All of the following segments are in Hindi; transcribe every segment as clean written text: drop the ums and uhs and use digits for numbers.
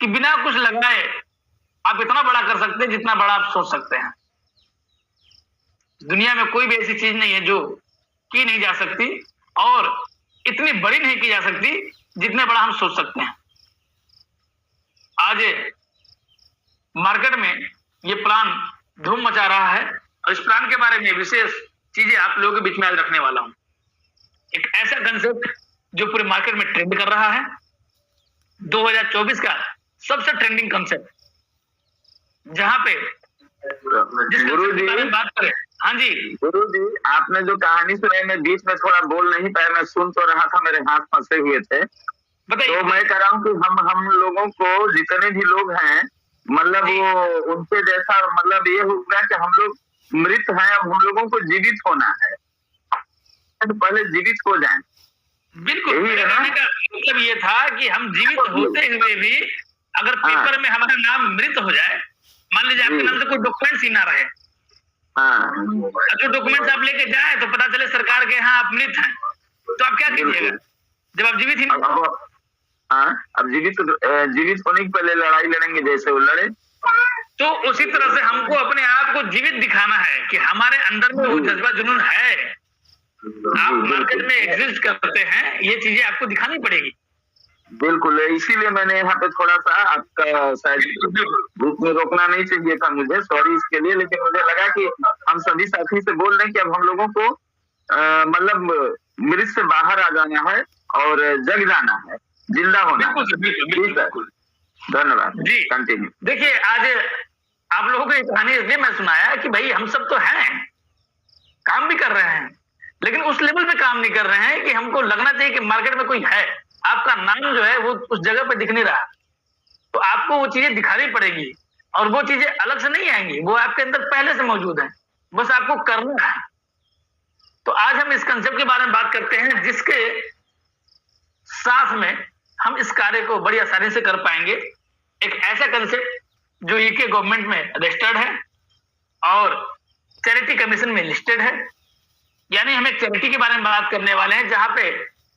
कि बिना कुछ लगाए आप इतना बड़ा कर सकते हैं जितना बड़ा आप सोच सकते हैं। दुनिया में कोई भी ऐसी चीज नहीं है जो की नहीं जा सकती और इतनी बड़ी नहीं की जा सकती जितने बड़ा हम सोच सकते हैं। आज मार्केट में ये प्लान धूम मचा रहा है और इस प्लान के बारे में विशेष चीजें आप लोगों के बीच में आज रखने वाला हूं। एक ऐसा कंसेप्ट जो पूरे मार्केट में ट्रेंड कर रहा है, 2024 का सबसे ट्रेंडिंग कंसेप्ट, जहां पे गुरु जी बात करें। हाँ जी गुरु जी, आपने जो कहानी सुनाई, मैं बीच में थोड़ा बोल नहीं पाया, मैं सुन तो रहा था, मेरे हाथ फंसे हुए थे। तो मैं कह रहा हूँ कि हम लोगों को जितने भी लोग हैं, मतलब वो उनके जैसा, मतलब ये होगा कि हम लोग मृत हैं, अब हम लोगों को जीवित होना है, तो पहले जीवित हो जाएं। बिल्कुल, मेरे कहने का मतलब ये था कि हम जीवित होते हुए भी अगर पेपर में हमारा नाम मृत हो जाए, मान लीजिए आपके नाम से कोई डॉक्यूमेंट्स ही ना रहे, जो डॉक्यूमेंट्स आप लेके जाए तो पता चले सरकार के यहाँ आप मृत हैं, तो आप क्या कीजिएगा जब आप जीवित ही नहीं? अब जीवित होने के पहले लड़ाई लड़ेंगे जैसे वो लड़े। तो उसी तरह से हमको अपने आप को जीवित दिखाना है कि हमारे अंदर में वो जज्बा जुनून है, आप मार्केट में एग्जिस्ट करते हैं, ये चीजें आपको दिखानी पड़ेगी। बिल्कुल, इसीलिए मैंने यहाँ पे थोड़ा सा आपका शायद ग्रुप में रोकना नहीं चाहिए था मुझे, सॉरी इसके लिए, लेकिन मुझे लगा कि हम सभी साथी से बोल रहे हैं कि अब हम लोगों को मतलब मृत से बाहर आ जाना है और जग जाना है, जिंदा होना है। बिल्कुल, धन्यवाद जी, कंटिन्यू। देखिए आज आप लोगों को ये कहानी इसलिए मैं सुनाया कि भाई हम सब तो हैं, काम भी कर रहे हैं, लेकिन उस लेवल पे काम नहीं कर रहे हैं कि हमको लगना चाहिए कि मार्केट में कोई है, आपका नाम जो है वो उस जगह पे दिख नहीं रहा, तो आपको वो चीजें दिखानी पड़ेगी और वो चीजें अलग से नहीं आएंगी, वो आपके अंदर पहले से मौजूद है, बस आपको करना है। तो आज हम इस कंसेप्ट के बारे में बात करते हैं जिसके साथ में हम इस कार्य को बड़ी आसानी से कर पाएंगे। एक ऐसा कंसेप्ट जो यूके गवर्नमेंट में रजिस्टर्ड है और चैरिटी कमीशन में लिस्टेड है, यानी हम एक चैरिटी के बारे में बात करने वाले हैं जहां पे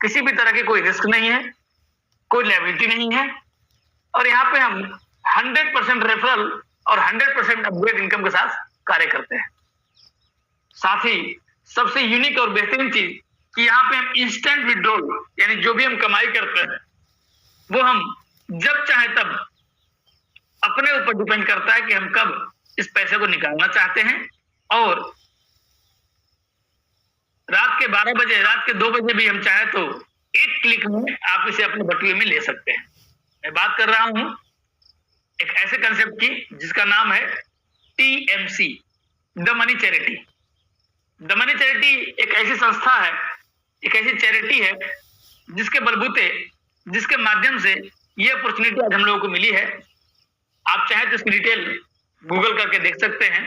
किसी भी तरह की कोई रिस्क नहीं है, कोई लायबिलिटी नहीं है, और यहाँ पे हम 100% रेफरल और 100% अपग्रेड इनकम के साथ कार्य करते हैं। साथ ही सबसे यूनिक और बेहतरीन चीज कि यहाँ पे हम इंस्टेंट विड्रॉल, यानी जो भी हम कमाई करते हैं वो हम जब चाहे तब, अपने ऊपर डिपेंड करता है कि हम कब इस पैसे को निकालना चाहते हैं, और रात के 12 बजे, रात के 2 बजे भी हम चाहे तो एक क्लिक में आप इसे अपने बटुए में ले सकते हैं। मैं बात कर रहा हूं एक ऐसे कंसेप्ट की जिसका नाम है TMC, the money charity. The money charity एक ऐसी संस्था है, एक ऐसी चैरिटी है जिसके बलबूते, जिसके माध्यम से ये अपॉर्चुनिटी आज हम लोगों को मिली है। आप चाहे तो इसकी डिटेल गूगल करके देख सकते हैं।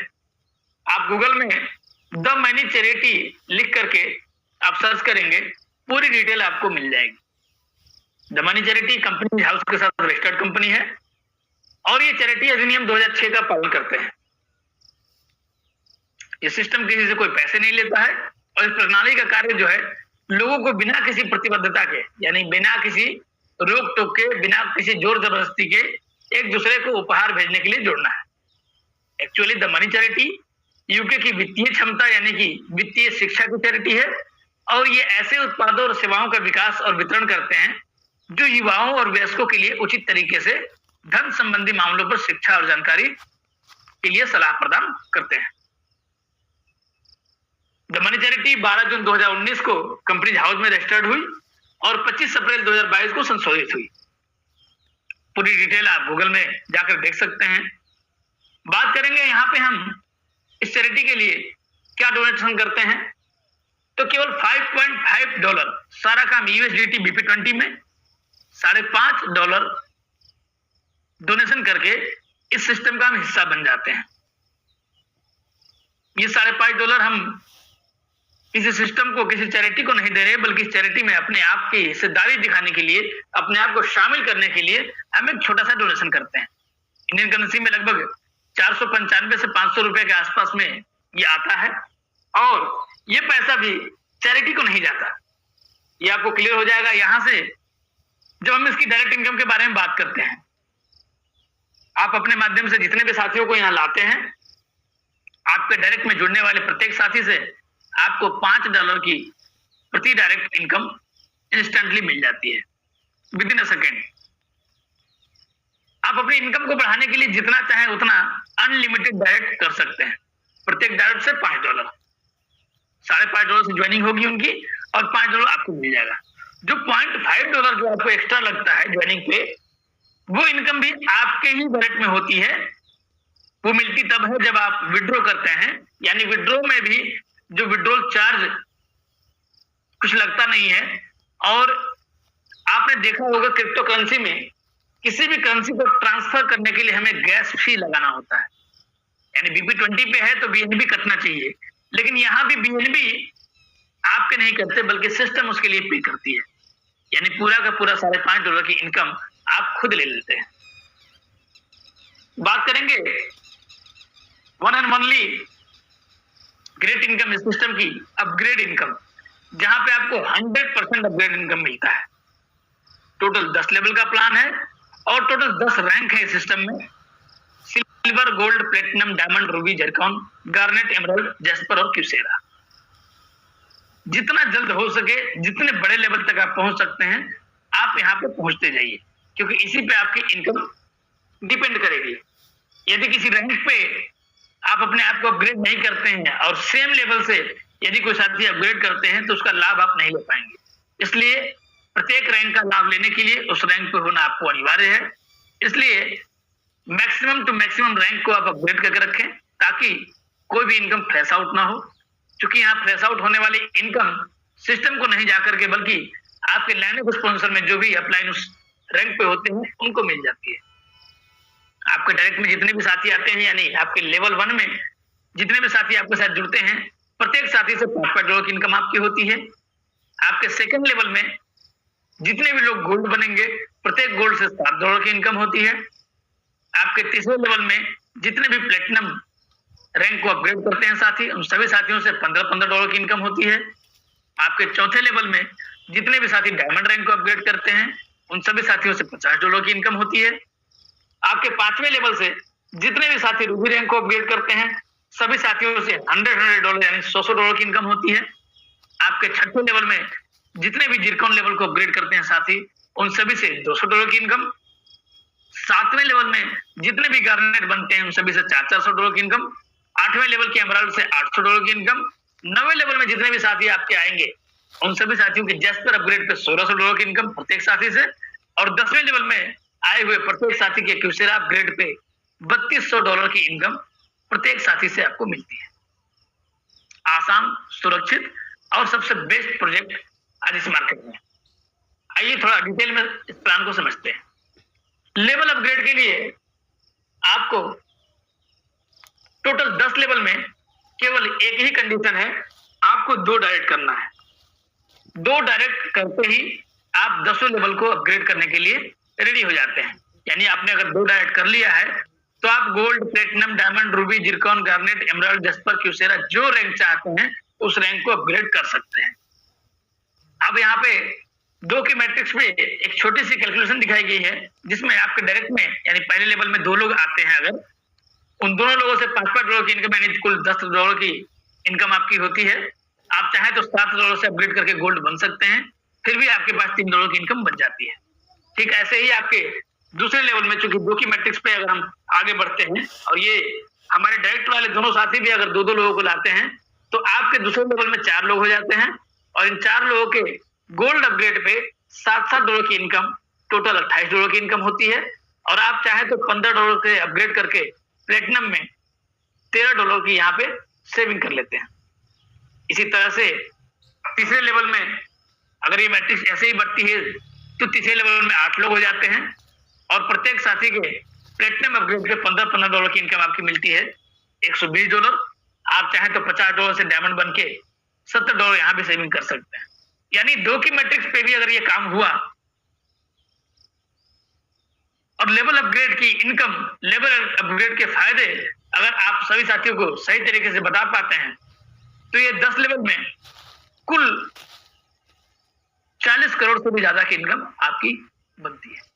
आप गूगल में द मनी चैरिटी लिख करके आप सर्च करेंगे, पूरी डिटेल आपको मिल जाएगी। The money charity company house के साथ रजिस्टर्ड कंपनी है और ये चैरिटी अधिनियम 2006 का पालन करते हैं। ये सिस्टम किसी से कोई पैसे नहीं लेता है और इस प्रणाली का कार्य जो है लोगों को बिना किसी प्रतिबद्धता के, यानी बिना किसी रोक टोक के, बिना किसी जोर जबरदस्ती के एक दूसरे को उपहार भेजने के लिए जोड़ना है। Actually the money charity UK की वित्तीय क्षमता यानी कि वित्तीय शिक्षा की चैरिटी है और ये ऐसे उत्पादों और सेवाओं का विकास और वितरण करते हैं जो युवाओं और वयस्कों के लिए उचित तरीके से धन संबंधी मामलों पर शिक्षा और जानकारी के लिए सलाह प्रदान करते हैं। द मनी चैरिटी 12 जून 2019 को कंपनीज हाउस में रजिस्टर्ड हुई और 25 अप्रैल 2022 को संशोधित हुई। पूरी डिटेल आप गूगल में जाकर देख सकते हैं। बात करेंगे यहाँ पे हम इस चैरिटी के लिए क्या डोनेशन करते हैं, तो केवल $5.5 सारा काम USDT BP20 में $5.5 डोनेशन करके इस सिस्टम का हम हिस्सा बन जाते हैं। ये $5.5 हम किसी सिस्टम को, किसी चैरिटी को नहीं दे रहे, बल्कि इस चैरिटी में अपने आप की हिस्सेदारी दिखाने के लिए, अपने आप को शामिल करने के लिए हम एक छोटा सा डोनेशन करते हैं। इंडियन करेंसी में लगभग 495 से 500 रुपए के आसपास में ये आता है और ये पैसा भी चैरिटी को नहीं जाता। ये आपको क्लियर हो जाएगा यहाँ से जब हम इसकी डायरेक्ट इनकम के बारे में बात करते हैं। आप अपने माध्यम से जितने भी साथियों को यहाँ लाते हैं, आपके डायरेक्ट में जुड़ने वाले प्रत्येक साथी से आपको $5 की प्रति डायरेक्ट इनकम इंस्टेंटली मिल जाती है, विद इन अ सेकेंड। आप अपनी इनकम को बढ़ाने के लिए जितना चाहें उतना अनलिमिटेड डायरेक्ट कर सकते हैं। प्रत्येक डायरेक्ट से $5, $5.5 से ज्वाइनिंग होगी उनकी और $5 आपको मिल जाएगा। जो $0.5 जो आपको एक्स्ट्रा लगता है ज्वाइनिंग पे, वो इनकम भी आपके ही डायरेक्ट में होती है। वो मिलती तब है जब आप विड्रॉ करते हैं, यानी विड्रॉ में भी जो विड्रॉल चार्ज कुछ लगता नहीं है। और आपने देखा होगा क्रिप्टो करेंसी में किसी भी करेंसी को ट्रांसफर करने के लिए हमें गैस फी लगाना होता है, यानी BP20 पे है तो BNB कटना चाहिए, लेकिन यहाँ भी BNB आपके नहीं करते बल्कि सिस्टम उसके लिए पे करती है, यानी पूरा का पूरा $5.5 की इनकम आप खुद ले लेते हैं। बात करेंगे one and only great income system की, अपग्रेड इनकम, जहां पे आपको 100% अपग्रेड इनकम मिलता है। टोटल 10 लेवल का प्लान है और टोटल 10 रैंक है सिस्टम में, silver, gold, platinum, diamond, ruby, zircon, garnet, emerald, jasper और क्यूसेरा। जितना जल्द हो सके, जितने बड़े लेवल तक आप पहुंच सकते हैं, आप यहाँ पे पहुंचते जाइए, क्योंकि इसी पे आपकी इनकम डिपेंड करेगी। यदि किसी रैंक पे आप अपने आप को अपग्रेड नहीं करते हैं और सेम लेवल से यदि कोई साथी अपग्रेड करते हैं तो उसका लाभ आप नहीं ले पाएंगे। इसलिए प्रत्येक रैंक का लाभ लेने के लिए उस रैंक पे होना आपको अनिवार्य है। इसलिए मैक्सिमम टू मैक्सिमम रैंक को आप अपग्रेड करके रखें ताकि कोई भी इनकम फ्लैश आउट ना हो, क्योंकि यहाँ फ्लैश आउट होने वाली इनकम सिस्टम को नहीं जाकर के बल्कि आपके लाइन ऑफ स्पॉन्सर में जो भी अपलाइन उस रैंक पे होते हैं उनको मिल जाती है। आपके डायरेक्ट में जितने भी साथी आते हैं, यानी आपके लेवल 1 में जितने भी साथी आपके साथ जुड़ते हैं, प्रत्येक साथी से $5 की इनकम आपकी होती है। आपके सेकंड लेवल में जितने भी लोग गोल्ड बनेंगे, प्रत्येक गोल्ड से $7 की इनकम होती है। आपके तीसरे लेवल में जितने भी प्लेटिनम रैंक को अपग्रेड करते हैं साथी, उन सभी साथियों से $15 की इनकम होती है। आपके चौथे लेवल में जितने भी साथी डायमंड रैंक को अपग्रेड करते हैं, उन सभी साथियों से $50 की इनकम होती है। आपके 5वें लेवल से जितने भी साथी रूबी रैंक को अपग्रेड करते हैं, सभी साथियों से $100 यानी $100 की इनकम होती है। आपके 6ठे लेवल में जितने भी जिरकॉन लेवल को अपग्रेड करते हैं साथी, उन सभी से $200 की इनकम। 7वें लेवल में जितने भी गार्नेट बनते हैं, उन सभी से $400 की इनकम। 8वें लेवल के एमराल्ड से $800 की इनकम। 9वें लेवल में जितने भी साथी आपके आएंगे, उन सभी साथियों के जैस्पर अपग्रेड पे $1600 की इनकम प्रत्येक साथी से। और 10वें लेवल में आए हुए प्रत्येक साथी के क्यूसेरा अपग्रेड पे $3200 की इनकम प्रत्येक साथी से आपको मिलती है। आसान, सुरक्षित और सबसे बेस्ट प्रोजेक्ट आज इस मार्केट में। आइए थोड़ा डिटेल में इस प्लान को समझते हैं। लेवल अपग्रेड के लिए आपको टोटल 10 लेवल में केवल एक ही कंडीशन है, आपको 2 डायरेक्ट करना है। 2 डायरेक्ट करते ही आप 10 लेवल को अपग्रेड करने के लिए रेडी हो जाते हैं। यानी आपने अगर 2 डायरेक्ट कर लिया है तो आप gold, platinum, diamond, ruby, zircon, garnet, emerald, jasper, क्यूसेरा जो रैंक चाहते हैं उस रैंक को अपग्रेड कर सकते हैं। अब यहाँ पे 2 की मैट्रिक्स में एक छोटी सी कैलकुलेशन दिखाई गई है, जिसमें आपके डायरेक्ट में यानी पहले लेवल में 2 लोग आते हैं, अगर उन दोनों लोगों से $5 की इनकम यानी कुल $10 की इनकम आपकी होती है। आप चाहें तो $7 से अपग्रेड करके गोल्ड बन सकते हैं, फिर भी आपके पास $3 की इनकम बच जाती है। ठीक ऐसे ही आपके दूसरे लेवल में चूंकि 2 की मैट्रिक्स पे अगर हम आगे बढ़ते हैं और ये हमारे डायरेक्ट वाले दोनों साथी भी अगर 2-2 लोगों को लाते हैं तो आपके दूसरे लेवल में 4 लोग हो जाते हैं और इन 4 लोगों के गोल्ड अपग्रेड पे $7 की इनकम, टोटल $28 की इनकम होती है। और आप चाहे तो $15 से अपग्रेड करके प्लेटिनम में $13 की यहाँ पे सेविंग कर लेते हैं। इसी तरह से तीसरे लेवल में अगर ये मैट्रिक्स ऐसे ही बढ़ती है तो तीसरे लेवल में 8 लोग हो जाते हैं और प्रत्येक साथी के प्लेटिनम अपग्रेड पे $15 की इनकम आपकी मिलती है, $120। आप चाहें तो $50 से डायमंड बन के $70 यहाँ भी सेविंग कर सकते हैं। यानी 2 की मैट्रिक्स पे भी अगर ये काम हुआ और लेवल अपग्रेड की इनकम, लेवल अपग्रेड के फायदे अगर आप सभी साथियों को सही तरीके से बता पाते हैं तो ये 10 लेवल में कुल 40 करोड़ से भी ज्यादा की इनकम आपकी बनती है।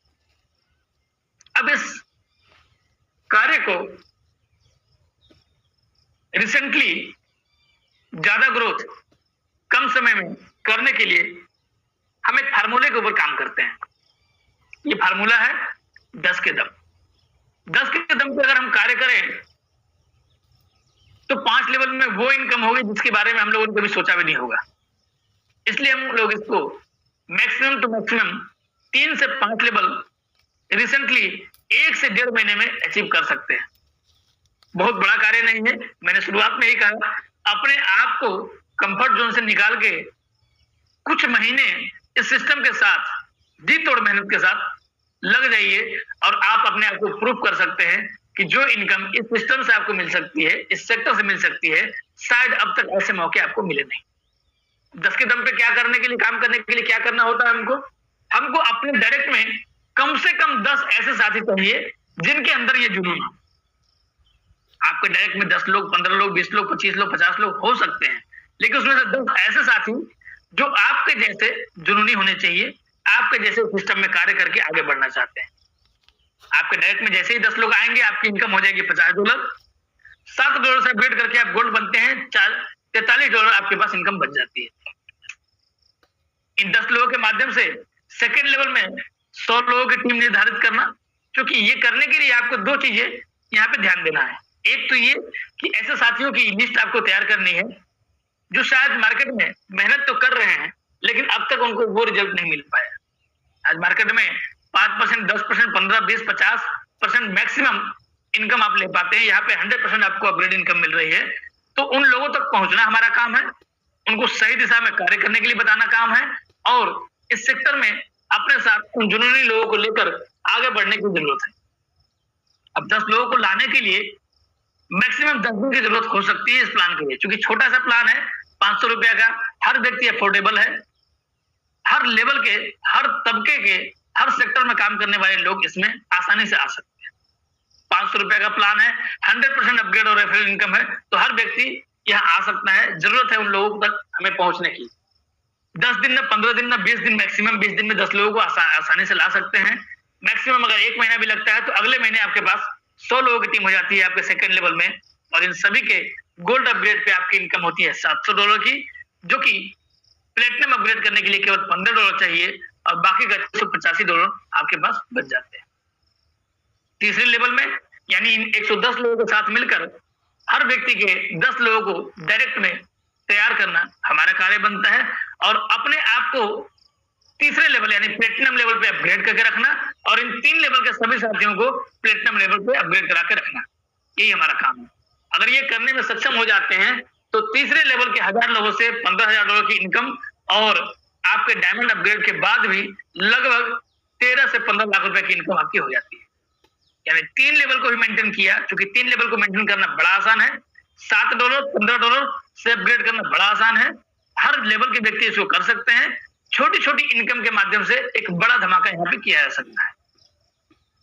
अब इस कार्य को रिसेंटली ज्यादा ग्रोथ कम समय में करने के लिए हम एक फार्मूले के ऊपर काम करते हैं। ये फार्मूला है 10 के दम। 10 के दम पे अगर हम कार्य करें तो 5 लेवल में वो इनकम होगी जिसके बारे में हम लोगों ने कभी सोचा भी नहीं होगा। इसलिए हम लोग इसको मैक्सिमम टू मैक्सिमम 3 से 5 लेवल रिसेंटली 1 से 1.5 महीने में अचीव कर सकते हैं। बहुत बड़ा कार्य नहीं है। मैंने शुरुआत में ही कहा, अपने आप को कंफर्ट जोन से निकाल के कुछ महीने इस सिस्टम के साथ जी तोड़ मेहनत के साथ लग जाइए और आप अपने आप को प्रूव कर सकते हैं कि जो इनकम इस सिस्टम से आपको मिल सकती है, इस सेक्टर से मिल सकती है, शायद अब तक ऐसे मौके आपको मिले नहीं। 10 के दम पे क्या करने के लिए, काम करने के लिए क्या करना होता है हमको अपने डायरेक्ट में कम से कम 10 ऐसे साथी चाहिए जिनके अंदर ये जुनून हो। आपके डायरेक्ट में 10 लोग, 15 लोग, 20 लोग, 25 लोग, 50 लोग हो सकते हैं, लेकिन उसमें से 10 ऐसे साथी जो आपके जैसे जुनूनी होने चाहिए, आपके जैसे सिस्टम में कार्य करके आगे बढ़ना चाहते हैं। आपके डायरेक्ट में जैसे ही 10 लोग आएंगे, आपकी इनकम हो जाएगी $50। $7 से अपग्रेड करके आप गोल्ड बनते हैं, $43 आपके पास इनकम बच जाती है। इन 10 लोगों के माध्यम से सेकेंड लेवल में 100 लोगों की टीम निर्धारित करना, क्योंकि ये करने के लिए आपको 2 चीजें यहाँ पे ध्यान देना है। एक तो ये कि ऐसे साथियों की लिस्ट आपको तैयार करनी है जो शायद मार्केट में मेहनत तो कर रहे हैं लेकिन अब तक उनको वो रिजल्ट नहीं मिल पाया। आज मार्केट में 5%, 10%, 15%, 20%, 50% मैक्सिमम इनकम आप ले पाते हैं। यहाँ पे 100% आपको अपग्रेड इनकम मिल रही है। तो उन लोगों तक पहुंचना हमारा काम है, उनको सही दिशा में कार्य करने के लिए बताना काम है, और इस सेक्टर में अपने साथ उन जुनूनी लोगों को लेकर आगे बढ़ने की जरूरत है। अब 10 लोगों को लाने के लिए मैक्सिमम 10 दिन की जरूरत हो सकती है इस प्लान के लिए, क्योंकि छोटा सा प्लान है, 500 रुपया का, हर व्यक्ति अफोर्डेबल है। हर लेवल के, हर तबके के, हर सेक्टर में काम करने वाले लोग इसमें आसानी से आ सकते हैं। 500 रुपया का प्लान है, 100% अपग्रेड और रेफरल इनकम है, तो हर व्यक्ति यहाँ आ सकता है। जरूरत है उन लोगों तक हमें पहुंचने की। 10 दिन में, 15 दिन में, 20 दिन, मैक्सिमम 20 दिन में 10 लोगों को आसानी से ला सकते हैं। मैक्सिमम अगर 1 महीना भी लगता है तो अगले महीने आपके पास 100 लोगों की टीम हो जाती है आपके सेकंड लेवल में, और इन सभी के गोल्ड अपग्रेड पे आपकी इनकम होती है $700 की, जो कि प्लेटिनम अपग्रेड करने के लिए केवल $15 चाहिए, और बाकी का $185 आपके पास बच जाते हैं। तीसरे लेवल में यानी इन 110 लोगों के साथ मिलकर हर व्यक्ति के 10 लोगों को डायरेक्ट में तैयार करना हमारा कार्य बनता है, और अपने आप को तीसरे लेवल यानी प्लेटिनम लेवल पे अपग्रेड करके रखना, और इन 3 लेवल के सभी साथियों को प्लेटिनम लेवल पे अपग्रेड करा के रखना। यही हमारा काम है। अगर ये करने में सक्षम हो जाते हैं तो तीसरे लेवल के 1000 लोगों से $15,000 की इनकम, और आपके डायमंड अपग्रेड के बाद भी लगभग 13 से 15 लाख रुपए की इनकम आपकी हो जाती है। यानी 3 लेवल को भी मेंटेन किया, क्योंकि 3 लेवल को मेंटेन करना बड़ा आसान है। $7, $15 से अपग्रेड करना बड़ा आसान है। हर लेवल के व्यक्ति इसको कर सकते हैं। छोटी छोटी इनकम के माध्यम से एक बड़ा धमाका यहाँ पे किया जा सकता है।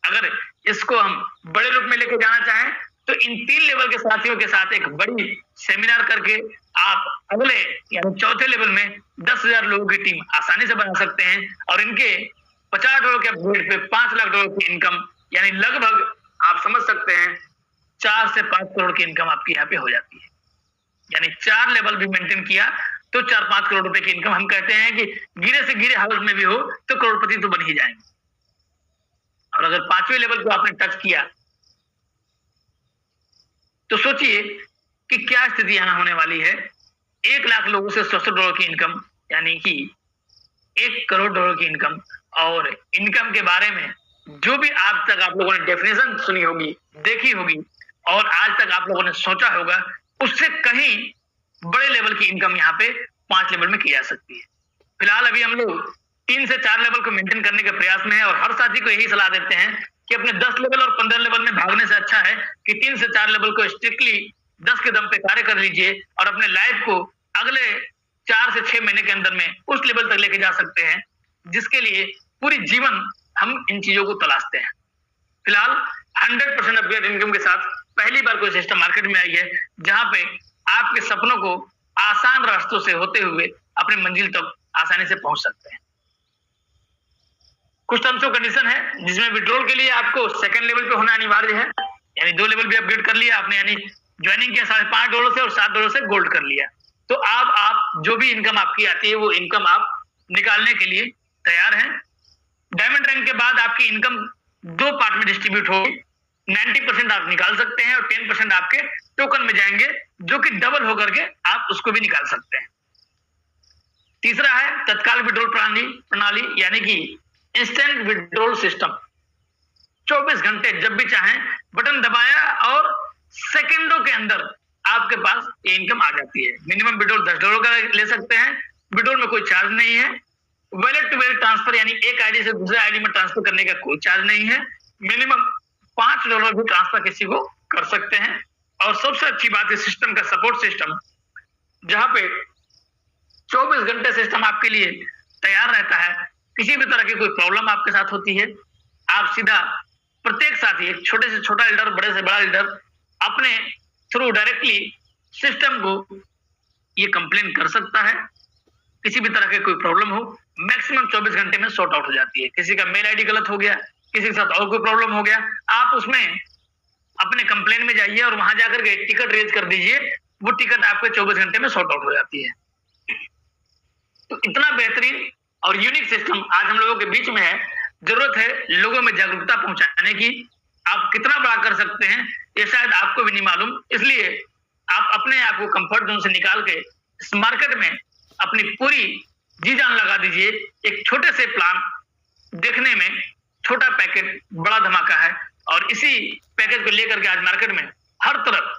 अगर इसको हम बड़े रूप में लेके जाना चाहें तो इन 3 लेवल के साथियों के साथ एक बड़ी सेमिनार करके आप अगले यानी चौथे लेवल में 10,000 लोगों की टीम आसानी से बना सकते हैं, और इनके $50 के अपग्रेड पे $5 लाख की इनकम, यानी लगभग आप समझ सकते हैं 4 से 5 करोड़ की इनकम आपकी यहाँ पे हो जाती है। यानी 4 लेवल भी मेंटेन किया तो 4-5 करोड़ रुपए की इनकम। हम कहते हैं कि गिरे से गिरे हालत में भी हो तो करोड़पति तो बन ही जाएंगे। और अगर 5वें लेवल को आपने टच किया तो सोचिए कि क्या स्थिति यहां होने वाली है। 1 लाख लोगों से $700 की इनकम, यानी कि $1 करोड़ की इनकम, और इनकम के बारे में जो भी आज तक आप लोगों ने डेफिनेशन सुनी होगी, देखी होगी, और आज तक आप लोगों ने सोचा होगा, उससे कहीं बड़े लेवल की इनकम यहाँ पे 5 लेवल में की जा सकती है। फिलहाल अभी हम लोग 3 से 4 लेवल को मेंटेन करने के प्रयास में है, और हर साथी को यही सलाह देते हैं कि अपने 10 लेवल और 15 लेवल में भागने से अच्छा है कि 3 से 4 लेवल को स्ट्रिक्टली 10 के दम पे कार्य कर लीजिए, और अपने लाइफ को अगले 4 से 6 महीने के अंदर में उस लेवल तक लेके जा सकते हैं जिसके लिए पूरी जीवन हम इन चीजों को तलाशते हैं। फिलहाल 100% अपग्रेड इनकम के साथ पहली बार कोई सिस्टम मार्केट में आई है जहां पे आपके सपनों को आसान रास्तों से होते हुए अपनी मंजिल तक आसानी से पहुंच सकते हैं। कुछ टर्म्स और कंडीशन है जिसमें विड्रॉल के लिए आपको सेकंड लेवल पे होना अनिवार्य है, यानी 2 लेवल भी अपग्रेड कर लिया आपने, यानी ज्वाइनिंग किया $5.5 से और $7 से गोल्ड कर लिया। तो आप जो भी इनकम आपकी आती है वो इनकम आप निकालने के लिए तैयार हैं। डायमंड रैंक के बाद आपकी इनकम 2 पार्ट में डिस्ट्रीब्यूट होगी। 90% आप निकाल सकते हैं और 10% आपके टोकन में जाएंगे, जो कि डबल होकर के आप उसको भी निकाल सकते हैं। तीसरा है तत्काल विड्रॉल प्रणाली यानी कि इंस्टेंट विड्रॉल सिस्टम। 24 घंटे जब भी चाहें बटन दबाया और सेकंडों के अंदर आपके पास ये इनकम आ जाती है। मिनिमम विड्रॉल $10 का ले सकते हैं, विड्रॉल में कोई चार्ज नहीं है। वैलेट टू वैलेट ट्रांसफर यानी एक आईडी से दूसरे आईडी में ट्रांसफर करने का कोई चार्ज नहीं है। मिनिमम $5 भी ट्रांसफर किसी को कर सकते हैं। और सबसे अच्छी बात है सिस्टम का सपोर्ट सिस्टम, जहां पे 24 घंटे सिस्टम आपके लिए तैयार रहता है। किसी भी तरह की कोई प्रॉब्लम आपके साथ होती है, आप सीधा प्रत्येक साथी, एक छोटे से छोटा लीडर, बड़े से बड़ा लीडर, अपने थ्रू डायरेक्टली सिस्टम को ये कंप्लेन कर सकता है। किसी भी तरह के कोई प्रॉब्लम हो, मैक्सिमम 24 घंटे में सॉर्ट आउट हो जाती है। किसी का मेल आईडी गलत हो गया, किसी के साथ और कोई प्रॉब्लम हो गया, आप उसमें अपने कंप्लेन में जाइए और वहां जाकर के टिकट रेज कर दीजिए, वो टिकट आपके 24 घंटे में सॉर्ट आउट हो जाती है। तो इतना बेहतरीन और यूनिक सिस्टम आज हम लोगों के बीच में है। जरूरत है लोगों में जागरूकता पहुंचाने की। आप कितना बड़ा कर सकते हैं ये शायद आपको भी नहीं मालूम, इसलिए आप अपने आप को कंफर्ट जोन से निकाल के इस मार्केट में अपनी पूरी जी जान लगा दीजिए। एक छोटे से प्लान, देखने में छोटा पैकेट बड़ा धमाका है, और इसी पैकेज को लेकर के आज मार्केट में हर तरफ